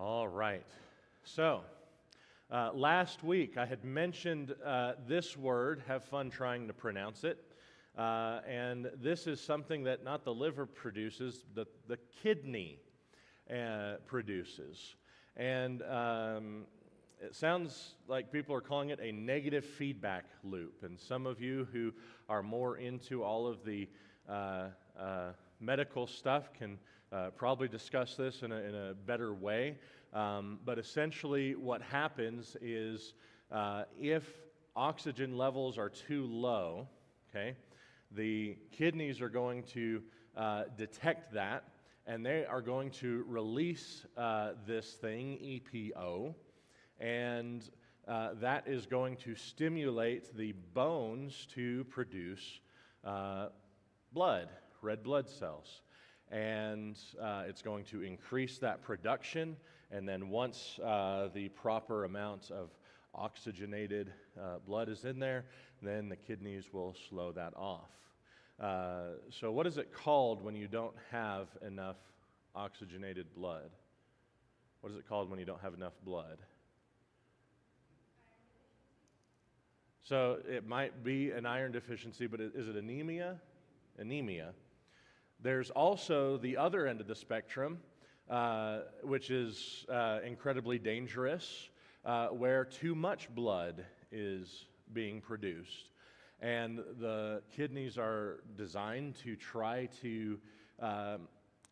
All right. So, last week I had mentioned this word, have fun trying to pronounce it. And this is something that not the liver produces, the kidney produces. And it sounds like people are calling it a negative feedback loop. And some of you who are more into all of the medical stuff can probably discuss this in a better way. But essentially what happens is if oxygen levels are too low, okay, the kidneys are going to detect that, and they are going to release this thing, EPO, and that is going to stimulate the bones to produce blood, red blood cells. And it's going to increase that production, and then once the proper amount of oxygenated blood is in there, then the kidneys will slow that off. So what is it called when you don't have enough oxygenated blood? What is it called when you don't have enough blood? So it might be an iron deficiency, but is it anemia? Anemia. There's also the other end of the spectrum, which is incredibly dangerous, where too much blood is being produced. And the kidneys are designed to try to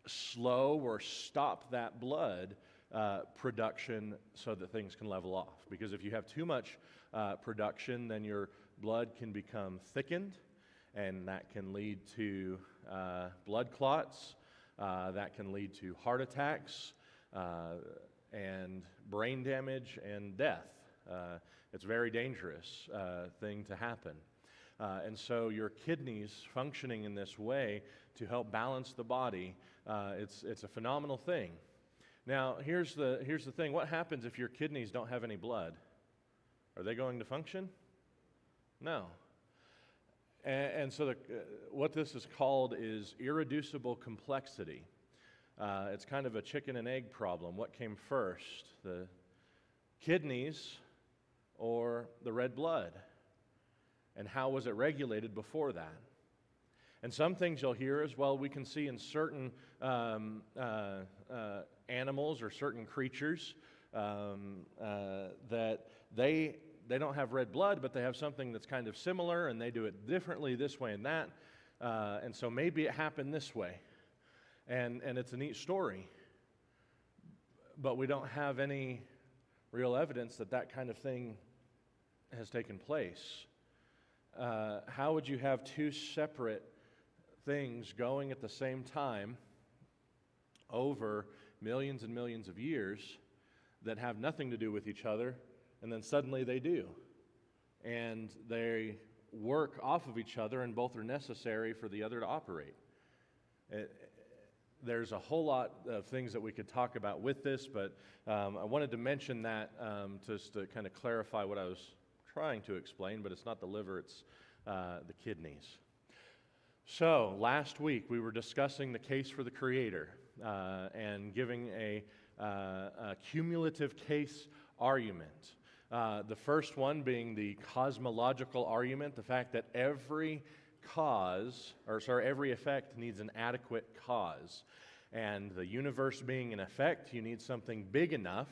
slow or stop that blood production so that things can level off. Because if you have too much production, then your blood can become thickened, and that can lead to blood clots, that can lead to heart attacks, and brain damage and death. It's a very dangerous thing to happen. And so your kidneys functioning in this way to help balance the body, it's a phenomenal thing. Now, here's the thing. What happens if your kidneys don't have any blood? Are they going to function? No. And so what this is called is irreducible complexity. It's kind of a chicken and egg problem. What came first, the kidneys or the red blood? And how was it regulated before that? And some things you'll hear is, well, we can see in certain animals or certain creatures that they don't have red blood, but they have something that's kind of similar, and they do it differently this way and that. And so maybe it happened this way. And it's a neat story. But we don't have any real evidence that that kind of thing has taken place. How would you have two separate things going at the same time over millions and millions of years that have nothing to do with each other, and then suddenly they do? And they work off of each other, and both are necessary for the other to operate. There's a whole lot of things that we could talk about with this, but I wanted to mention that just to kind of clarify what I was trying to explain, but it's not the liver, it's the kidneys. So last week we were discussing the case for the Creator and giving a cumulative case argument. The first one being the cosmological argument, the fact that every effect needs an adequate cause. And the universe being an effect, you need something big enough,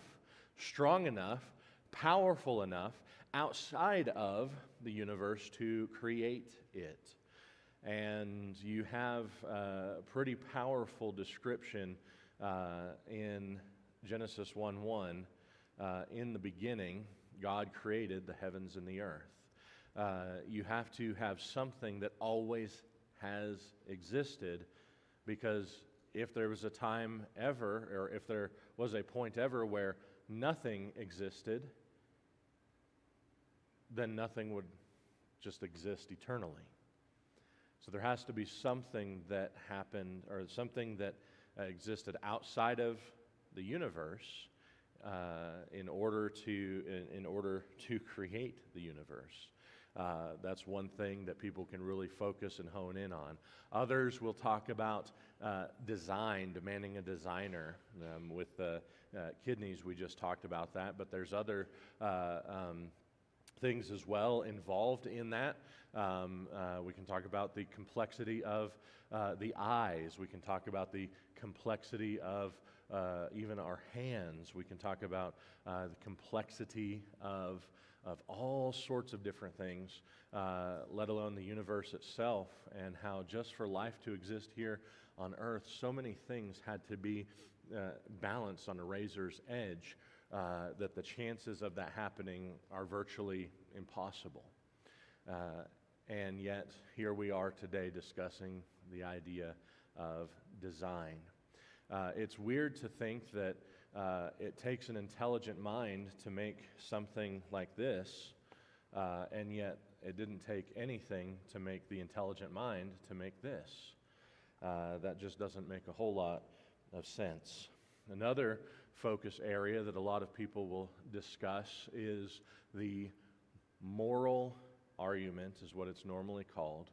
strong enough, powerful enough outside of the universe to create it. And you have a pretty powerful description in Genesis 1:1. In the beginning, God created the heavens and the earth. You have to have something that always has existed, because if there was a time ever, or if there was a point ever where nothing existed, then nothing would just exist eternally. So there has to be something that happened, or something that existed outside of the universe in order to create the universe. That's one thing that people can really focus and hone in on. Others will talk about design, demanding a designer. With the kidneys, we just talked about that, but there's other things as well involved in that. We can talk about the complexity of the eyes. We can talk about the complexity of even our hands. We can talk about the complexity of all sorts of different things, let alone the universe itself, and how just for life to exist here on earth, so many things had to be balanced on a razor's edge, that the chances of that happening are virtually impossible. And yet, here we are today discussing the idea of design. It's weird to think that it takes an intelligent mind to make something like this, and yet it didn't take anything to make the intelligent mind to make this. That just doesn't make a whole lot of sense. Another focus area that a lot of people will discuss is the moral argument, is what it's normally called.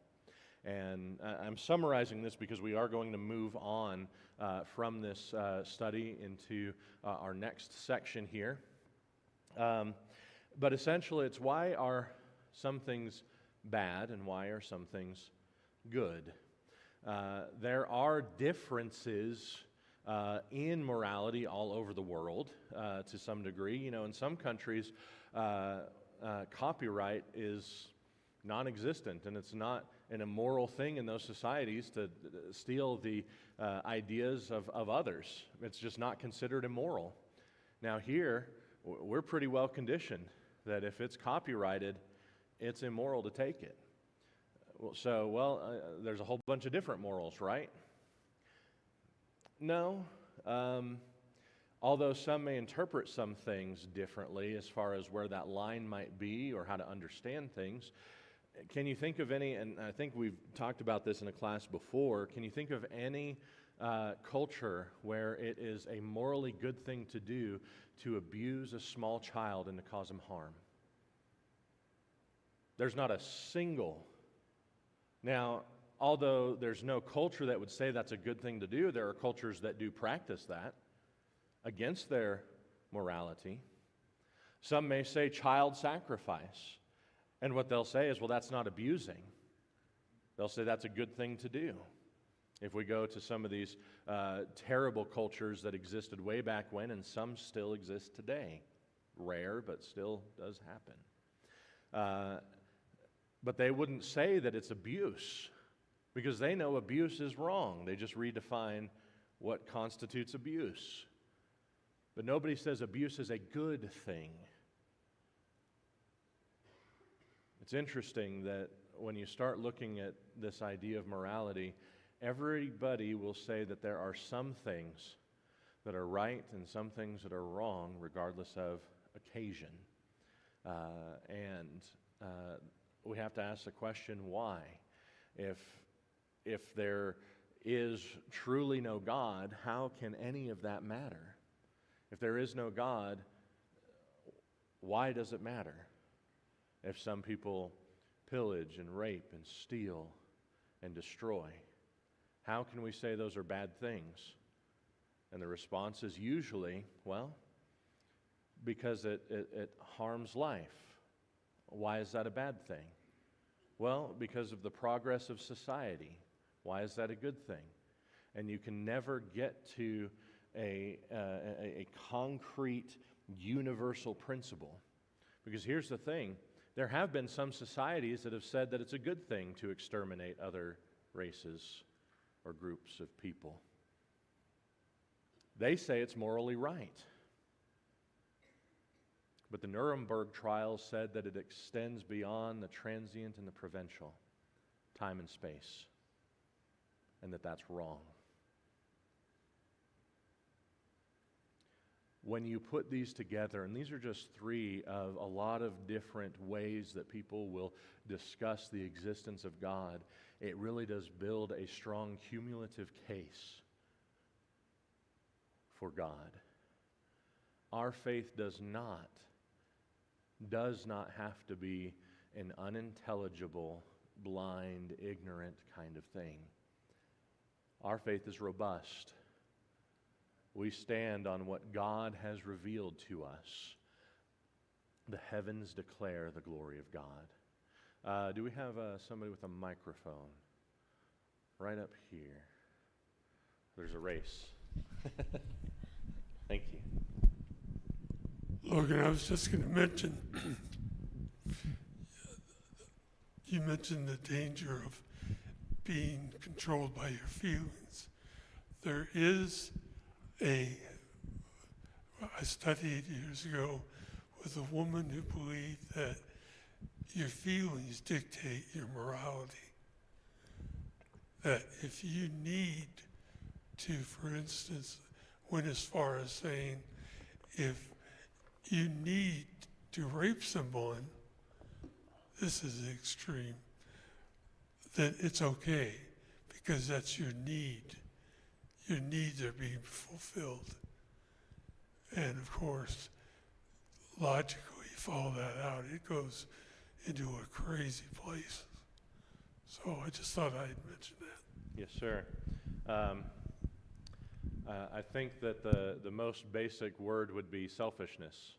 And I'm summarizing this because we are going to move on from this study into our next section here. But essentially, it's why are some things bad and why are some things good? There are differences in morality all over the world to some degree. You know, in some countries, copyright is non-existent, and it's not an immoral thing in those societies to steal the ideas of others. It's just not considered immoral. Now here, we're pretty well conditioned that if it's copyrighted, it's immoral to take it. There's a whole bunch of different morals, right? No. Although some may interpret some things differently as far as where that line might be or how to understand things, can you think of any, and I think we've talked about this in a class before, can you think of any culture where it is a morally good thing to do to abuse a small child and to cause him harm? There's not a single. Now, although there's no culture that would say that's a good thing to do, there are cultures that do practice that against their morality. Some may say child sacrifice. And what they'll say is, well, that's not abusing. They'll say that's a good thing to do. If we go to some of these terrible cultures that existed way back when, and some still exist today, rare, but still does happen. But they wouldn't say that it's abuse, because they know abuse is wrong. They just redefine what constitutes abuse. But nobody says abuse is a good thing. It's interesting that when you start looking at this idea of morality, everybody will say that there are some things that are right and some things that are wrong, regardless of occasion. We have to ask the question, why? If there is truly no God, how can any of that matter? If there is no God, why does it matter? If some people pillage and rape and steal and destroy, how can we say those are bad things? And the response is usually, well, because it harms life. Why is that a bad thing? Well, because of the progress of society. Why is that a good thing? And you can never get to a concrete, universal principle. Because here's the thing. There have been some societies that have said that it's a good thing to exterminate other races or groups of people. They say it's morally right. But the Nuremberg trials said that it extends beyond the transient and the provincial, time and space, and that that's wrong. When you put these together, and these are just three of a lot of different ways that people will discuss the existence of God, it really does build a strong cumulative case for God. Our faith does not have to be an unintelligible, blind, ignorant kind of thing. Our faith is robust. We stand on what God has revealed to us. The heavens declare the glory of God. Do we have somebody with a microphone? Right up here. There's a race. Thank you. Logan, I was just going to mention, you mentioned the danger of being controlled by your feelings. There is I studied years ago with a woman who believed that your feelings dictate your morality. That if you need to, for instance, went as far as saying, if you need to rape someone, this is extreme, then it's okay because that's your need. Your needs are being fulfilled. And of course, logically, you follow that out, it goes into a crazy place. So I just thought I'd mention that. Yes, sir. I think that the most basic word would be selfishness.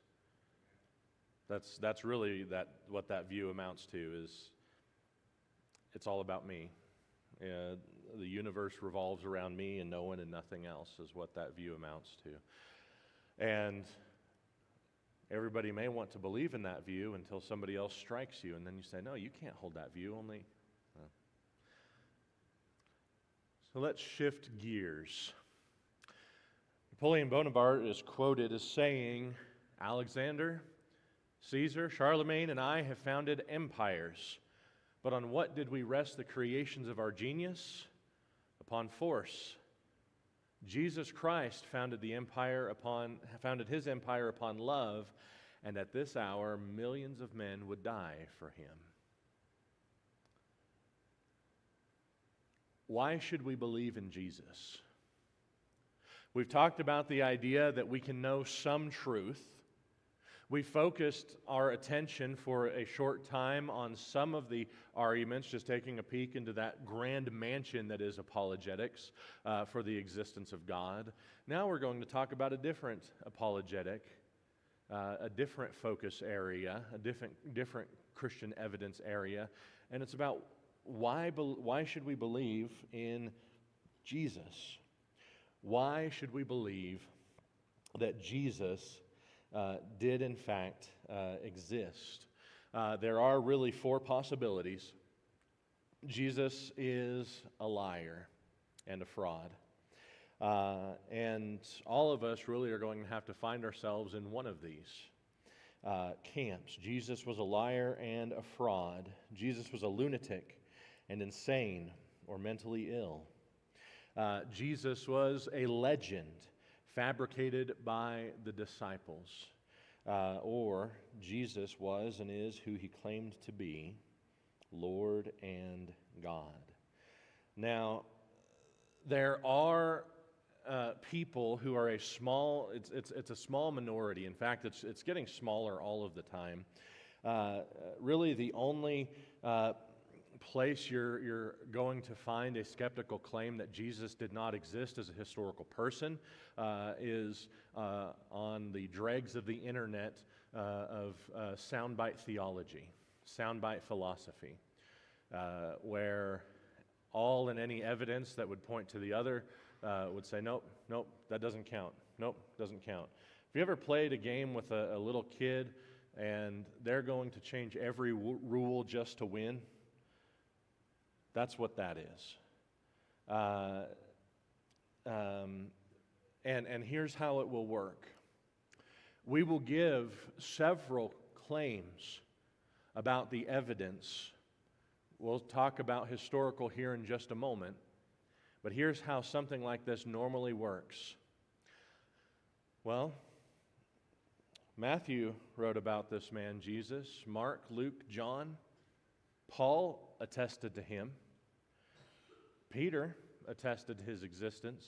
That's really what that view amounts to is it's all about me. The universe revolves around me and no one and nothing else is what that view amounts to. And everybody may want to believe in that view until somebody else strikes you, and then you say, no, you can't hold that view, only... So let's shift gears. Napoleon Bonaparte is quoted as saying, Alexander, Caesar, Charlemagne, and I have founded empires. But on what did we rest the creations of our genius? Upon force. Jesus Christ founded his empire upon love, and at this hour millions of men would die for him. Why should we believe in Jesus? We've talked about the idea that we can know some truth. We focused our attention for a short time on some of the arguments, just taking a peek into that grand mansion that is apologetics for the existence of God. Now we're going to talk about a different apologetic, a different focus area, a different Christian evidence area, and it's about why should we believe in Jesus? Why should we believe that Jesus did in fact exist? There are really four possibilities. Jesus is a liar and a fraud. And all of us really are going to have to find ourselves in one of these camps. Jesus was a liar and a fraud. Jesus was a lunatic and insane or mentally ill. Jesus was a legend fabricated by the disciples. Or Jesus was and is who he claimed to be, Lord and God. Now, there are people who are it's a small minority. In fact, it's getting smaller all of the time. Really, the only place you're going to find a skeptical claim that Jesus did not exist as a historical person is on the dregs of the internet of soundbite theology, soundbite philosophy, where all and any evidence that would point to the other would say, nope, that doesn't count. Nope, doesn't count. Have you ever played a game with a little kid and they're going to change every rule just to win? That's what that is. And here's how it will work. We will give several claims about the evidence. We'll talk about historical here in just a moment. But here's how something like this normally works. Well, Matthew wrote about this man, Jesus. Mark, Luke, John. Paul attested to him. Peter attested to his existence.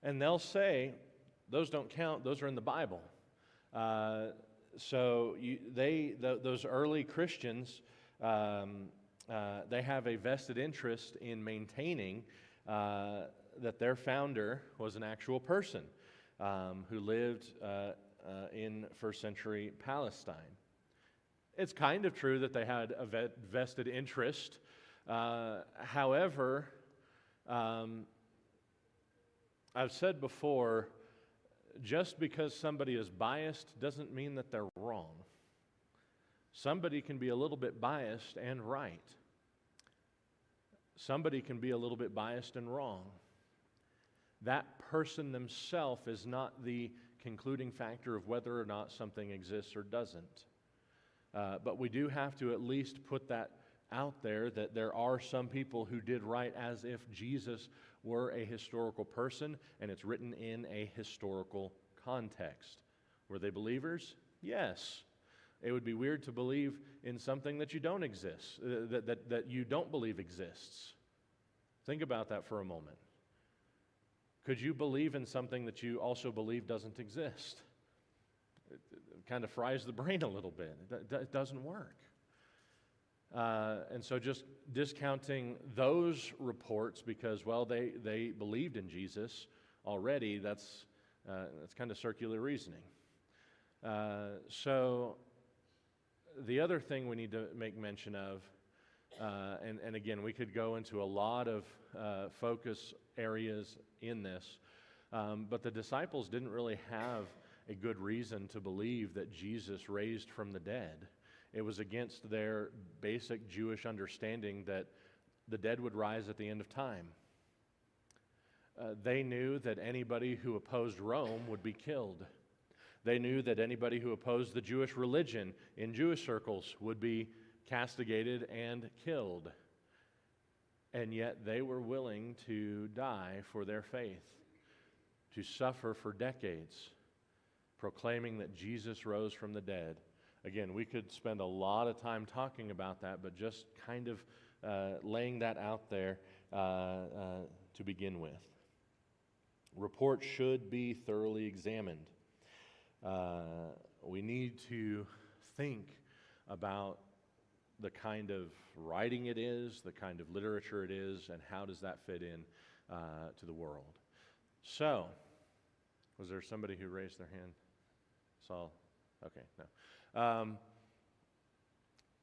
And they'll say, those don't count, those are in the Bible. those early Christians, they have a vested interest in maintaining that their founder was an actual person who lived in first century Palestine. It's kind of true that they had a vested interest. However, I've said before, just because somebody is biased doesn't mean that they're wrong. Somebody can be a little bit biased and right. Somebody can be a little bit biased and wrong. That person themselves is not the concluding factor of whether or not something exists or doesn't. But we do have to at least put that out there, that there are some people who did right as if Jesus were a historical person, and it's written in a historical context. Were they believers? Yes. It would be weird to believe in something that you don't exist, that you don't believe exists. Think about that for a moment. Could you believe in something that you also believe doesn't exist? It kind of fries the brain a little bit. It doesn't work. And so just discounting those reports because, well, they believed in Jesus already, that's kind of circular reasoning. So the other thing we need to make mention of, and again, we could go into a lot of focus areas in this, but the disciples didn't really have a good reason to believe that Jesus raised from the dead. It was against their basic Jewish understanding that the dead would rise at the end of time. They knew that anybody who opposed Rome would be killed. They knew that anybody who opposed the Jewish religion in Jewish circles would be castigated and killed. And yet they were willing to die for their faith, to suffer for decades, proclaiming that Jesus rose from the dead. Again, we could spend a lot of time talking about that, but just kind of laying that out there to begin with. Reports should be thoroughly examined. We need to think about the kind of writing it is, the kind of literature it is, and how does that fit in to the world. So, was there somebody who raised their hand? Saul? Okay, no.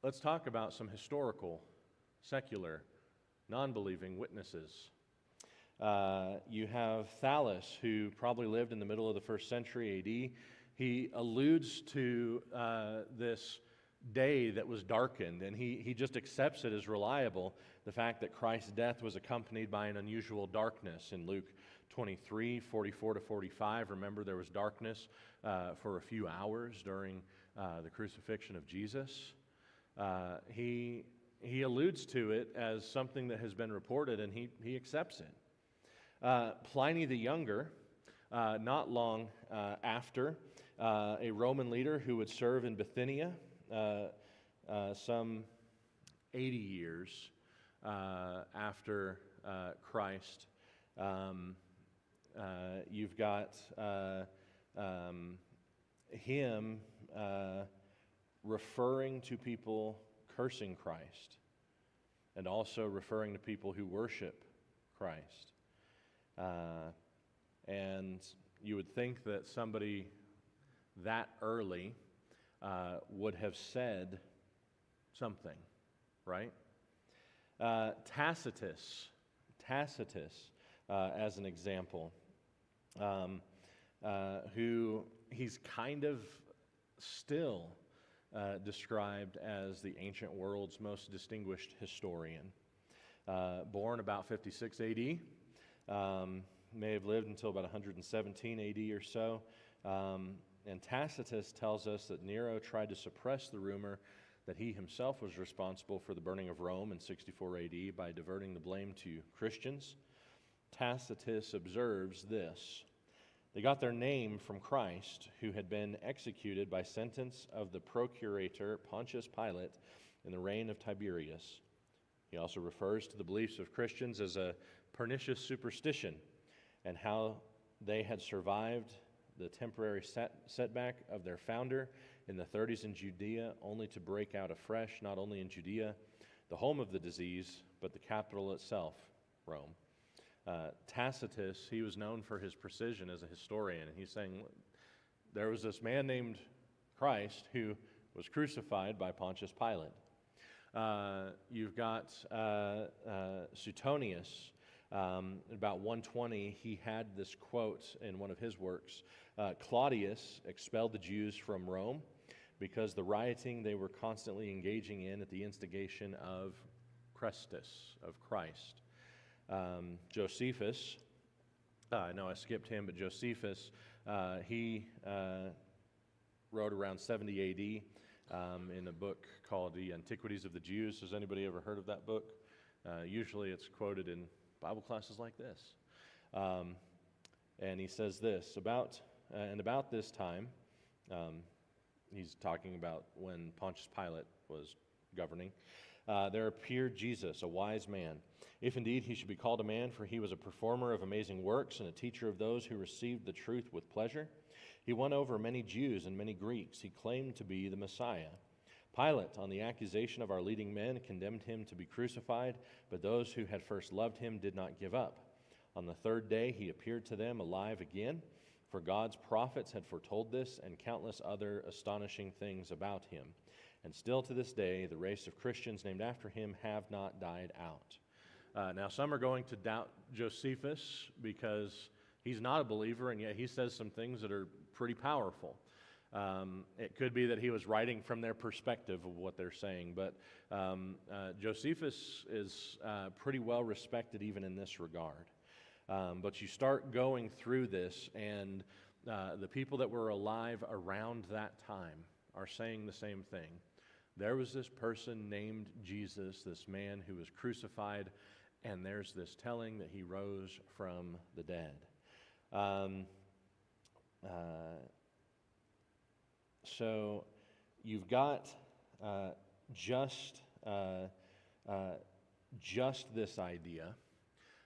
Let's talk about some historical, secular, non-believing witnesses. You have Thallus, who probably lived in the middle of the first century AD. He alludes to this day that was darkened, and he just accepts it as reliable, the fact that Christ's death was accompanied by an unusual darkness. In Luke 23, 44 to 45, remember there was darkness for a few hours during the crucifixion of Jesus. He alludes to it as something that has been reported, and he accepts it. Pliny the Younger, not long after, a Roman leader who would serve in Bithynia some 80 years after Christ. You've got him referring to people cursing Christ and also referring to people who worship Christ. And you would think that somebody that early would have said something, right? Tacitus, as an example, who he's kind of still described as the ancient world's most distinguished historian. Born about 56 AD, may have lived until about 117 AD or so. And Tacitus tells us that Nero tried to suppress the rumor that he himself was responsible for the burning of Rome in 64 AD by diverting the blame to Christians. Tacitus observes this: they got their name from Christ, who had been executed by sentence of the procurator Pontius Pilate in the reign of Tiberius. He also refers to the beliefs of Christians as a pernicious superstition and how they had survived the temporary setback of their founder in the 30s in Judea, only to break out afresh, not only in Judea, the home of the disease, but the capital itself, Rome. Tacitus, he was known for his precision as a historian, and he's saying there was this man named Christ who was crucified by Pontius Pilate. You've got Suetonius. About 120, he had this quote in one of his works. Claudius expelled the Jews from Rome because the rioting they were constantly engaging in at the instigation of Christus, of Christ. Josephus, I know I skipped him, but Josephus, he wrote around 70 A.D. In a book called The Antiquities of the Jews. Has anybody ever heard of that book? Usually it's quoted in Bible classes like this. And he says this, about this time, he's talking about when Pontius Pilate was governing, there appeared Jesus, a wise man, if indeed he should be called a man, for he was a performer of amazing works and a teacher of those who received the truth with pleasure. He won over many Jews and many Greeks. He claimed to be the Messiah. Pilate, on the accusation of our leading men, condemned him to be crucified, but those who had first loved him did not give up. On the third day he appeared to them alive again, for God's prophets had foretold this and countless other astonishing things about him. And still to this day, the race of Christians named after him have not died out. Now, some are going to doubt Josephus because he's not a believer, and yet he says some things that are pretty powerful. It could be that he was writing from their perspective of what they're saying, but Josephus is pretty well respected even in this regard. But you start going through this, and the people that were alive around that time are saying the same thing. There was this person named Jesus, this man who was crucified, and there's this telling that he rose from the dead. So you've got just this idea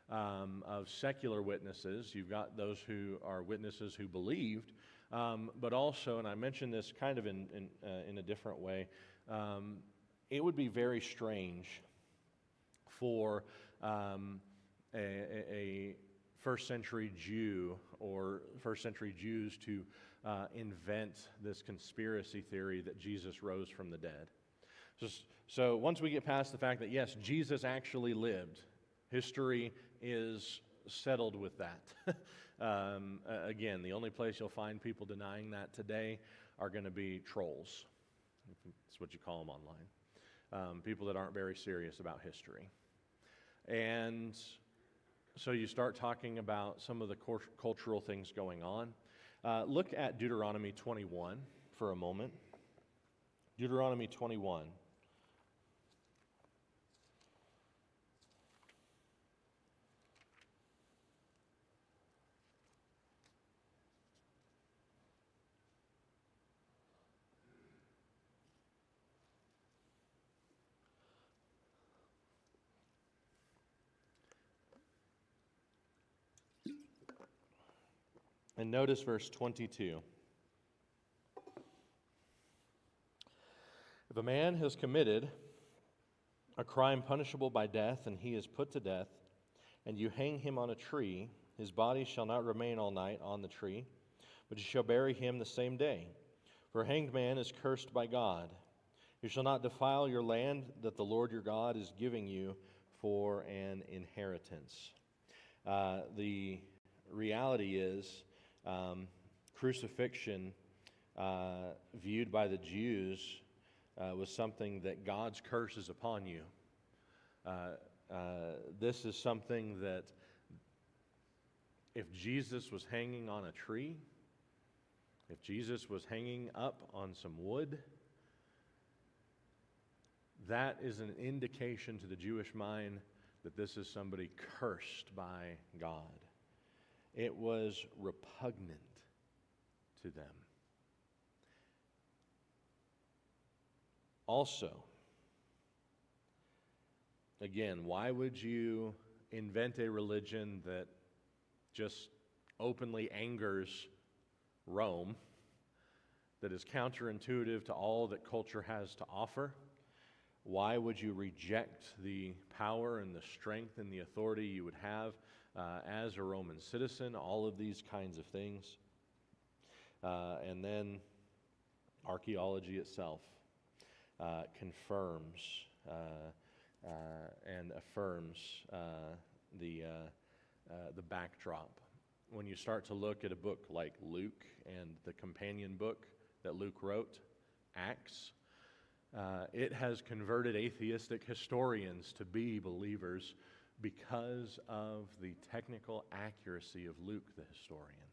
of secular witnesses. You've got those who are witnesses who believed, but also, and I mentioned this kind of in a different way, it would be very strange for a first century Jew or first century Jews to invent this conspiracy theory that Jesus rose from the dead. So once we get past the fact that, yes, Jesus actually lived, history is settled with that. Again, the only place you'll find people denying that today are going to be trolls. That's what you call them online. People that aren't very serious about history. And so you start talking about some of the cultural things going on. Look at Deuteronomy 21 for a moment. Deuteronomy 21. And notice verse 22. If a man has committed a crime punishable by death, and he is put to death, and you hang him on a tree, his body shall not remain all night on the tree, but you shall bury him the same day. For a hanged man is cursed by God. You shall not defile your land that the Lord your God is giving you for an inheritance. The reality is, crucifixion, viewed by the Jews, was something that God's curse is upon you. This is something that if Jesus was hanging on a tree, if Jesus was hanging up on some wood, that is an indication to the Jewish mind that this is somebody cursed by God. It was repugnant to them. Also, again, why would you invent a religion that just openly angers Rome that is counterintuitive to all that culture has to offer? Why would you reject the power and the strength and the authority you would have as a Roman citizen? All of these kinds of things. And then archaeology itself confirms and affirms the backdrop. When you start to look at a book like Luke and the companion book that Luke wrote, Acts, it has converted atheistic historians to be believers because of the technical accuracy of Luke the historian.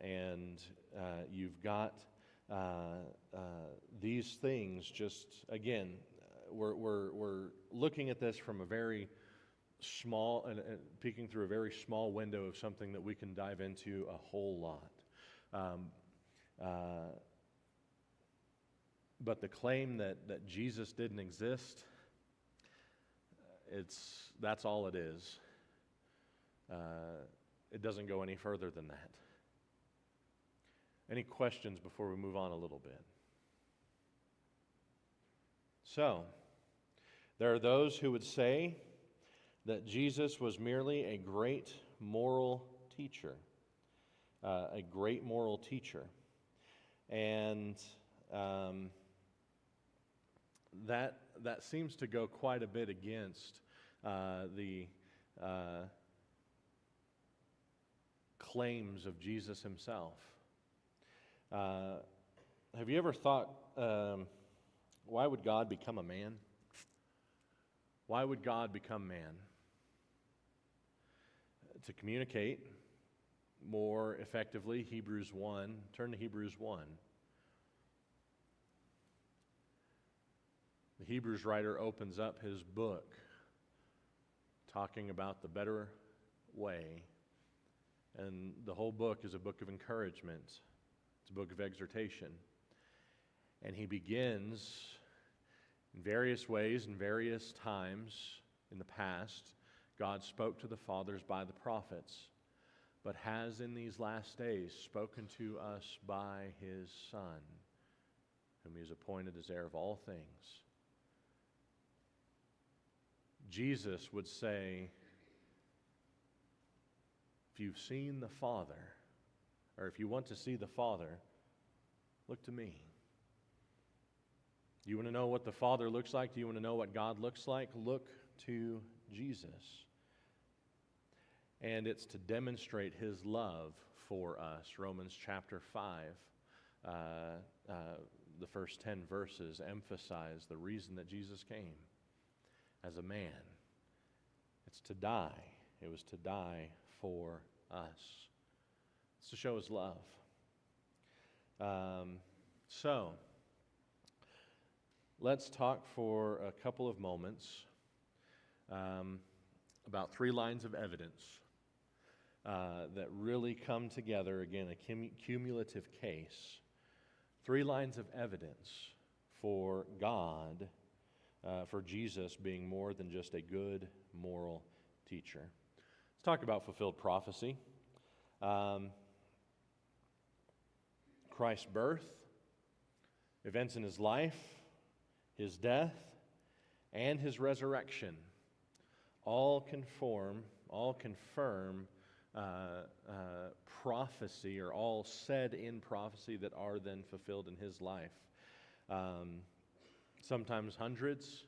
And you've got these things just, again, we're looking at this from a very small, and peeking through a very small window of something that we can dive into a whole lot. But the claim that Jesus didn't exist, that's all it is. It doesn't go any further than that. Any questions before we move on a little bit? So, there are those who would say that Jesus was merely a great moral teacher, and that seems to go quite a bit against the claims of Jesus himself. Have you ever thought, why would God become a man? Why would God become man? To communicate more effectively, Hebrews 1. Turn to Hebrews 1. The Hebrews writer opens up his book talking about the better way. And the whole book is a book of encouragement. It's a book of exhortation. And he begins in various ways, in various times in the past. God spoke to the fathers by the prophets, but has in these last days spoken to us by his Son, whom he has appointed as heir of all things. Jesus would say, if you've seen the Father, or if you want to see the Father, look to me. Do you want to know what the Father looks like? Do you want to know what God looks like? Look to Jesus. And it's to demonstrate his love for us. Romans chapter 5, the first 10 verses emphasize the reason that Jesus came as a man. It's to die. It was to die for us. It's to show his love. So, let's talk for a couple of moments about 3 lines of evidence that really come together, again, a cumulative case. 3 lines of evidence for God, for Jesus being more than just a good moral teacher. Let's talk about fulfilled prophecy. Christ's birth, events in his life, his death, and his resurrection all confirm prophecy, or all said in prophecy that are then fulfilled in his life. Sometimes hundreds,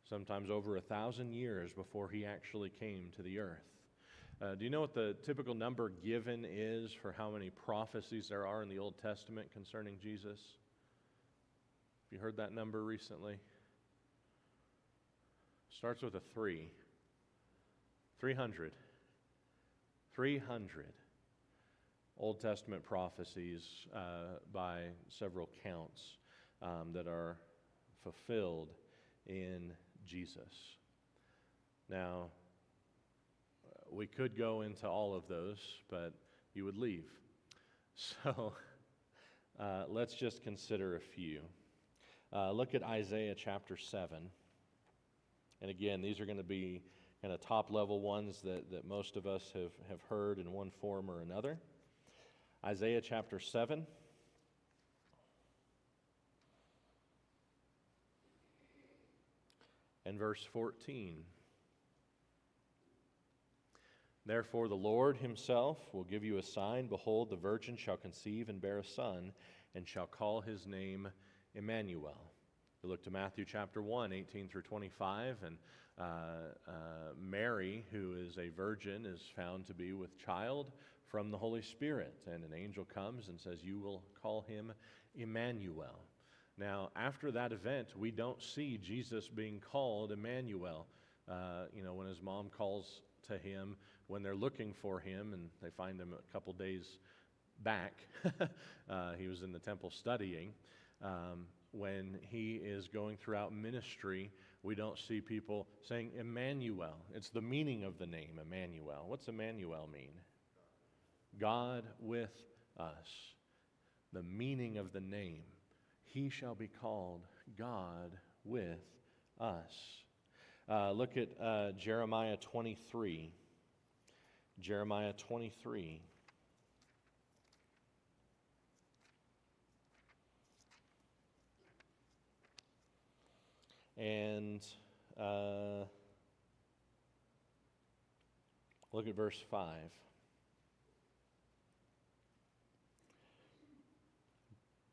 sometimes over 1,000 years before he actually came to the earth. Do you know what the typical number given is for how many prophecies there are in the Old Testament concerning Jesus? Have you heard that number recently? Starts with a 3. 300. 300 Old Testament prophecies by several counts that are fulfilled in Jesus. Now, we could go into all of those, but you would leave. So let's just consider a few. Look at Isaiah chapter 7. And again, these are going to be kind of top-level ones that most of us have heard in one form or another. Isaiah chapter 7. And verse 14. Therefore the Lord himself will give you a sign. Behold, the virgin shall conceive and bear a son, and shall call his name Emmanuel. You look to Matthew chapter 1, 18 through 25, and Mary, who is a virgin, is found to be with child from the Holy Spirit. And an angel comes and says, you will call him Emmanuel. Now, after that event, we don't see Jesus being called Emmanuel. When his mom calls to him, when they're looking for him, and they find him a couple days back, he was in the temple studying. When he is going throughout ministry, we don't see people saying Emmanuel. It's the meaning of the name, Emmanuel. What's Emmanuel mean? God with us. The meaning of the name. He shall be called God with us. Look at Jeremiah 23. Jeremiah 23. And look at verse 5.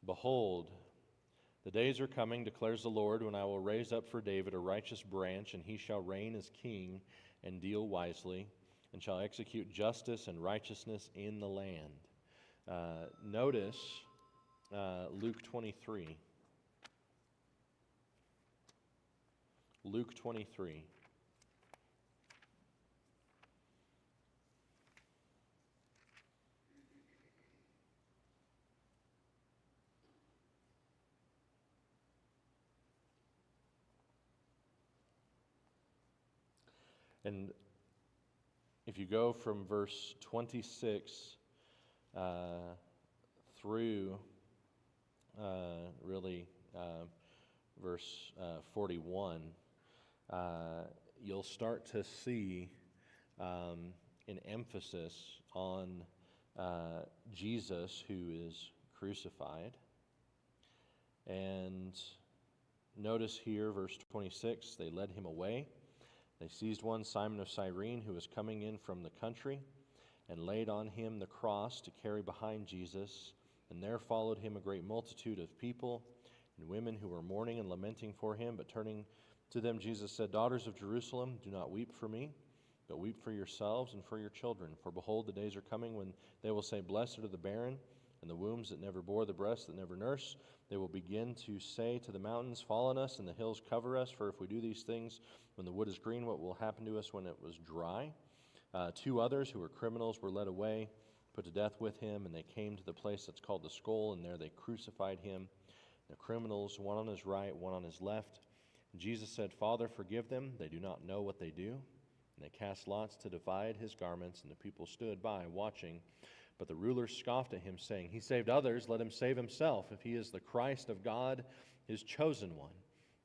Behold, the days are coming, declares the Lord, when I will raise up for David a righteous branch, and he shall reign as king and deal wisely, and shall execute justice and righteousness in the land. Notice Luke 23. Luke 23. And if you go from verse 26 through verse 41, you'll start to see an emphasis on Jesus, who is crucified. And notice here, verse 26, they led him away. They seized one, Simon of Cyrene, who was coming in from the country, and laid on him the cross to carry behind Jesus. And there followed him a great multitude of people and women who were mourning and lamenting for him. But turning to them, Jesus said, Daughters of Jerusalem, do not weep for me, but weep for yourselves and for your children. For behold, the days are coming when they will say, Blessed are the barren, and the wombs that never bore, the breasts that never nursed. They will begin to say to the mountains, Fall on us, and the hills cover us. For if we do these things when the wood is green, what will happen to us when it was dry? Two others who were criminals were led away, put to death with him, and they came to the place that's called the Skull, and there they crucified him. The criminals, one on his right, one on his left. And Jesus said, Father, forgive them. They do not know what they do. And they cast lots to divide his garments, and the people stood by watching. But the rulers scoffed at him, saying, He saved others, let him save himself, if he is the Christ of God, his chosen one.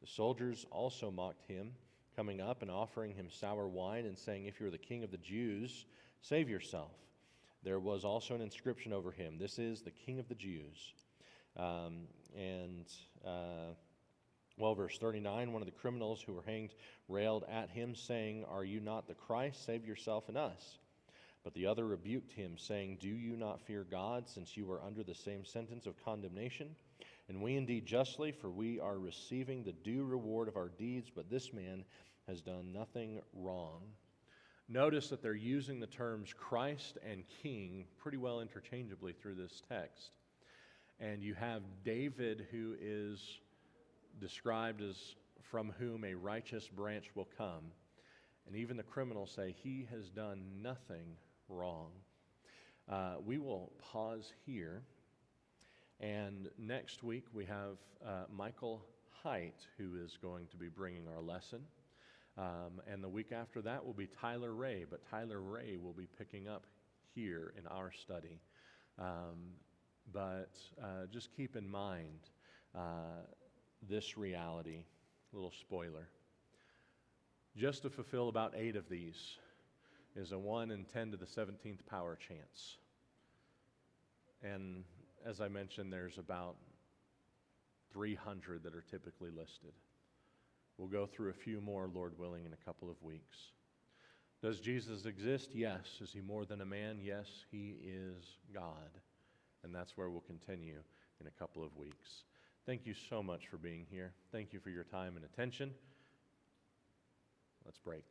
The soldiers also mocked him, coming up and offering him sour wine, and saying, If you are the king of the Jews, save yourself. There was also an inscription over him, This is the King of the Jews. Verse 39, one of the criminals who were hanged railed at him, saying, Are you not the Christ? Save yourself and us. But the other rebuked him, saying, Do you not fear God, since you are under the same sentence of condemnation? And we indeed justly, for we are receiving the due reward of our deeds, but this man has done nothing wrong. Notice that they're using the terms Christ and King pretty well interchangeably through this text. And you have David, who is described as from whom a righteous branch will come. And even the criminals say, He has done nothing wrong. We will pause here. And next week we have Michael Height, who is going to be bringing our lesson. And the week after that will be Tyler Ray, but Tyler Ray will be picking up here in our study. But just keep in mind this reality, little spoiler. Just to fulfill about 8 of these is a 1 in 10 to the 17th power chance And as I mentioned, there's about 300 that are typically listed. We'll go through a few more, Lord willing, in a couple of weeks. Does Jesus exist? Yes. Is he more than a man? Yes, he is God. And that's where we'll continue in a couple of weeks. Thank you so much for being here. Thank you for your time and attention. Let's break.